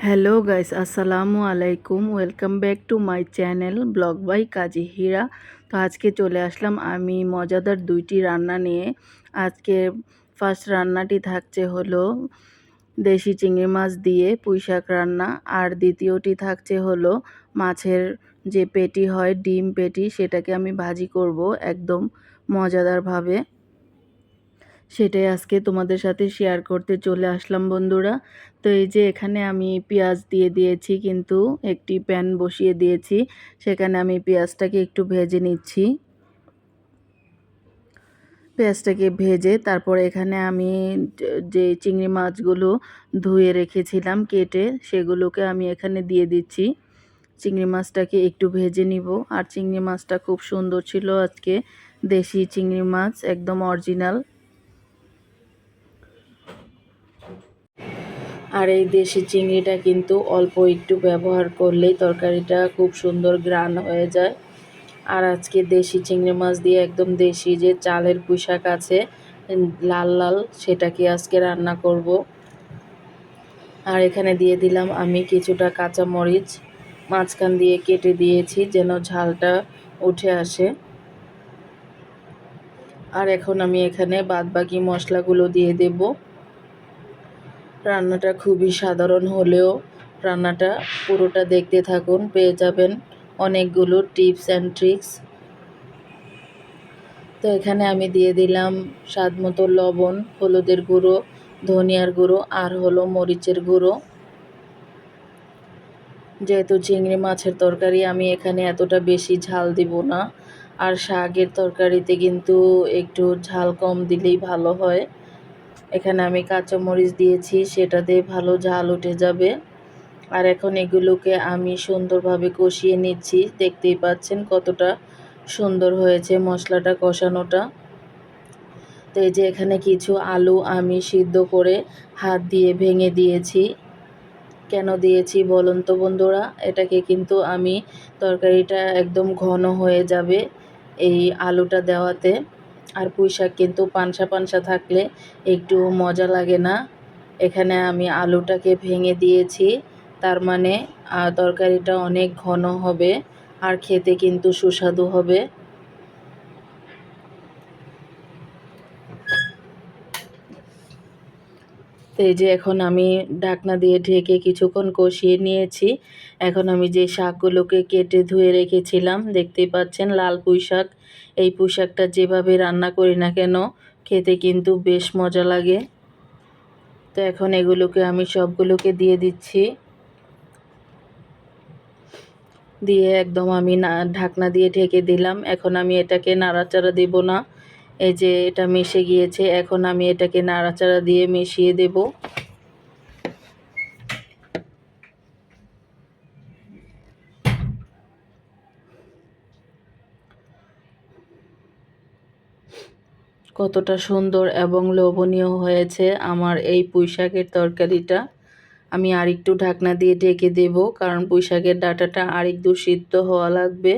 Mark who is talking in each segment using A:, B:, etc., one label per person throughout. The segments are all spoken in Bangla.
A: হ্যালো গাইস, আসসালামু আলাইকুম। Welcome back to my channel vlog by Kazi Hira. তো আজকে চলে আসলাম আমি মজাদার দুইটি রান্না নিয়ে। আজকে ফার্স্ট রান্নাটি থাকছে হলো দেশি চিংড়ি মাছ দিয়ে পুঁইশাক রান্না, আর দ্বিতীয়টি থাকছে হলো মাছের যে পেটি হয়, ডিম পেটি, সেটাকে আমি ভাজি করব একদম মজাদারভাবে। সেটাই আজকে তোমাদের সাথে শেয়ার করতে চলে আসলাম বন্ধুরা। তো এই যে এখানে আমি পেঁয়াজ দিয়ে দিয়েছি, কিন্তু একটি প্যান বসিয়ে দিয়েছি, সেখানে আমি পেঁয়াজটাকে একটু ভেজে নিচ্ছি। পেঁয়াজটাকে ভেজে তারপর এখানে আমি যে চিংড়ি মাছগুলো ধুয়ে রেখেছিলাম কেটে, সেগুলোকে আমি এখানে দিয়ে দিচ্ছি। চিংড়ি মাছটাকে একটু ভেজে নিব। আর চিংড়ি মাছটা খুব সুন্দর ছিল আজকে, দেশি চিংড়ি মাছ, একদম অরিজিনাল। আর এই দেশি চিংড়িটা কিন্তু অল্প একটু ব্যবহার করলেই তরকারিটা খুব সুন্দর ঘ্রাণ হয়ে যায়। আর আজকে দেশি চিংড়ি মাছ দিয়ে একদম দেশি যে চালের পুঁইশাক আছে লাল লাল, সেটাকে আজকে রান্না করব। আর এখানে দিয়ে দিলাম আমি কিছুটা কাঁচা মরিচ, মাঝখান দিয়ে কেটে দিয়েছি যেন ঝালটা উঠে আসে। আর এখন আমি এখানে বাদবাকি মশলাগুলো দিয়ে দেব। রান্নাটা খুবই সাধারণ হলেও রান্নাটা পুরোটা দেখতে থাকুন, পেয়ে যাবেন অনেকগুলো টিপস অ্যান্ড ট্রিক্স। তো এখানে আমি দিয়ে দিলাম স্বাদ মতো লবণ, হলুদের গুঁড়ো, ধনিয়ার গুঁড়ো আর হলো মরিচের গুঁড়ো। যেহেতু চিংড়ি মাছের তরকারি, আমি এখানে এতটা বেশি ঝাল দিব না। আর শাকের তরকারিতে কিন্তু একটু ঝাল কম দিলেই ভালো হয়। এখানে আমি কাঁচামরিচ দিয়েছি, সেটাতে ভালো ঝাল উঠে যাবে। আর এখন এগুলোকে আমি সুন্দরভাবে কষিয়ে নিচ্ছি। দেখতেই পাচ্ছেন কতটা সুন্দর হয়েছে মশলাটা কষানোটা। তো এই যে এখানে কিছু আলু আমি সিদ্ধ করে হাত দিয়ে ভেঙে দিয়েছি। কেন দিয়েছি বলুন তো বন্ধুরা, এটাকে কিন্তু আমি তরকারিটা একদম ঘন হয়ে যাবে এই আলুটা দেওয়াতে। আর পুঁইশাক কিন্তু পানসা পানসা থাকলে একটু মজা লাগে না। এখানে আমি আলুটাকে ভেঙে দিয়েছি, তার মানে তরকারিটা অনেক ঘন হবে আর খেতে কিন্তু সুস্বাদু হবে। তো এই যে এখন আমি ঢাকনা দিয়ে ঢেকে কিছুক্ষণ কষিয়ে নিয়েছি। এখন আমি যে শাকগুলোকে কেটে ধুয়ে রেখেছিলাম, দেখতেই পাচ্ছেন লাল পুঁইশাক। এই পুঁইশাকটা যেভাবে রান্না করি না কেন, খেতে কিন্তু বেশ মজা লাগে। তো এখন এগুলোকে আমি সবগুলোকে দিয়ে দিচ্ছি। দিয়ে একদম আমি ঢাকনা দিয়ে ঢেকে দিলাম। এখন আমি এটাকে নাড়াচাড়া দেব না। এই যে এটা মিশে গিয়েছে, এখন আমি এটাকে নাড়াচাড়া দিয়ে মিশিয়ে দেব। কতটা সুন্দর এবং লোভনীয় হয়েছে আমার এই পুঁইশাকের তরকারিটা। আমি আরেকটু ঢাকনা দিয়ে ঢেকে দেব, কারণ পুঁইশাকের ডাঁটাটা আরেকটু সিদ্ধ হওয়া লাগবে।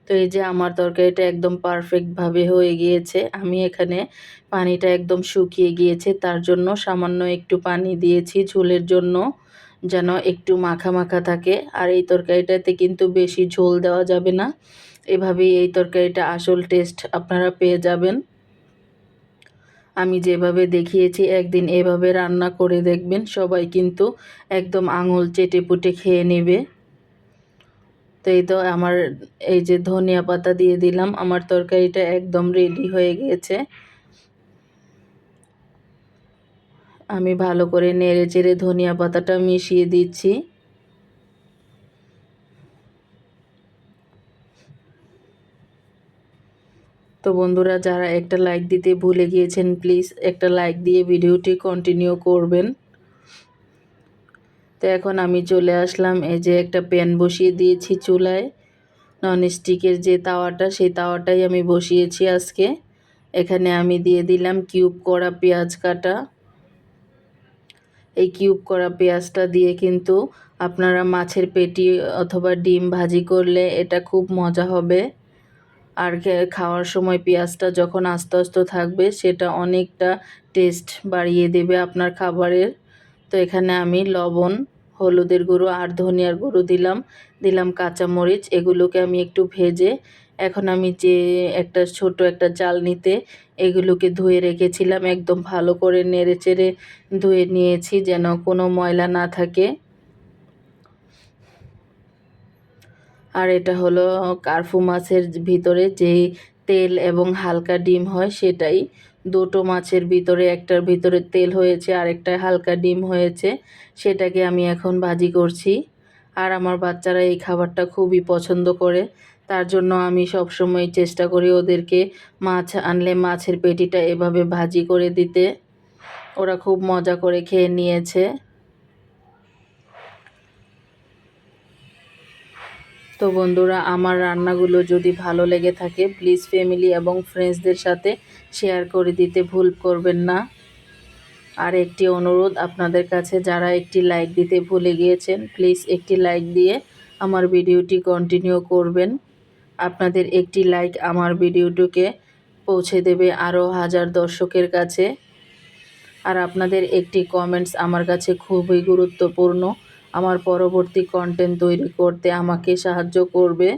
A: তো এই যে আমার তরকারিটা একদম পারফেক্টভাবে হয়ে গিয়েছে। আমি এখানে পানিটা একদম শুকিয়ে গিয়েছে, তার জন্য সামান্য একটু পানি দিয়েছি ঝোলের জন্য, যেন একটু মাখা মাখা থাকে। আর এই তরকারিটাতে কিন্তু বেশি ঝোল দেওয়া যাবে না। এভাবেই এই তরকারিটা আসল টেস্ট আপনারা পেয়ে যাবেন। আমি যেভাবে দেখিয়েছি একদিন এভাবে রান্না করে দেখবেন, সবাই কিন্তু একদম আঙুল চেটেপুটে খেয়ে নেবে। তো এই তো আমার এই যে ধনিয়া পাতা দিয়ে দিলাম, আমার তরকারিটা একদম রেডি হয়ে গিয়েছে। আমি ভালো করে নেড়ে চেড়ে ধনিয়া পাতাটা মিশিয়ে দিচ্ছি। তো বন্ধুরা, যারা একটা লাইক দিতে ভুলে গিয়েছেন, প্লিজ একটা লাইক দিয়ে ভিডিওটি কন্টিনিউ করবেন। তো এখন আমি চলে আসলাম, এই যে একটা প্যান বসিয়ে দিয়েছি চুলায়। ননস্টিকের যে তাওয়াটা, সেই তাওয়াটাই আমি বসিয়েছি আজকে। এখানে আমি দিয়ে দিলাম কিউব করা পেঁয়াজ কাটা। এই কিউব করা পেঁয়াজটা দিয়ে কিন্তু আপনারা মাছের পেটি অথবা ডিম ভাজি করলে এটা খুব মজা হবে। আর খাওয়ার সময় পেঁয়াজটা যখন আস্তে আস্তে থাকবে, সেটা অনেকটা টেস্ট বাড়িয়ে দেবে আপনার খাবারের। তো এখানে আমি লবণ, হলুদের গুঁড়ো আর ধনিয়ার গুঁড়ো দিলাম কাঁচামরিচ। এগুলোকে আমি একটু ভেজে এখন আমি যে ছোট একটা চালনিতে এগুলোকে ধুয়ে রেখেছিলাম, একদম ভালো করে নেড়েচেড়ে ধুয়ে নিয়েছি যেন কোনো ময়লা না থাকে। আর এটা হলো কার্পু মাছের ভিতরে যেই তেল এবং হালকা ডিম হয় সেটাই। দুটো মাছের ভিতরে একটার ভিতরে তেল হয়েছে আর একটা হালকা ডিম হয়েছে, সেটাকে আমি এখন ভাজি করছি। আর আমার বাচ্চারা এই খাবারটা খুবই পছন্দ করে, তার জন্য আমি সবসময় চেষ্টা করি ওদেরকে মাছ আনলে মাছের পেটিটা এভাবে ভাজি করে দিতে। ওরা খুব মজা করে খেয়ে নিয়েছে। তো বন্ধুরা, আমার রান্নাগুলো যদি ভালো লেগে থাকে প্লিজ ফ্যামিলি এবং ফ্রেন্ডসদের সাথে শেয়ার করে দিতে ভুল করবেন না। আর একটি অনুরোধ আপনাদের কাছে, যারা একটি লাইক দিতে ভুলে গিয়েছেন প্লিজ একটি লাইক দিয়ে আমার ভিডিওটি কন্টিনিউ করবেন। আপনাদের একটি লাইক আমার ভিডিওটিকে পৌঁছে দেবে আরও হাজার দর্শকের কাছে। আর আপনাদের একটি কমেন্টস আমার কাছে খুবই গুরুত্বপূর্ণ, আমার পরবর্তী কন্টেন্ট তৈরি করতে আমাকে সাহায্য করবে।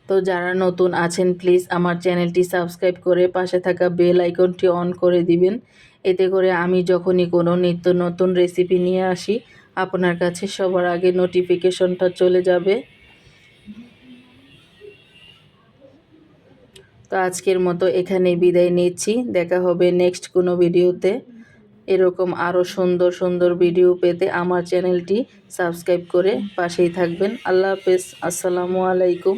A: তো যারা নতুন আছেন প্লিজ আমার চ্যানেলটি সাবস্ক্রাইব করে পাশে থাকা বেল আইকনটি অন করে দিবেন। এতে করে আমি যখনই কোনো নিত্য নতুন রেসিপি নিয়ে আসি আপনার কাছে সবার আগে নোটিফিকেশনটা চলে যাবে। তো আজকের মতো এখানেই বিদায় নিচ্ছি, দেখা হবে নেক্সট কোনো ভিডিওতে। এরকম আরও সুন্দর সুন্দর ভিডিও পেতে আমার চ্যানেলটি সাবস্ক্রাইব করে পাশেই থাকবেন। আল্লাহ হাফেজ, আসসালামু আলাইকুম।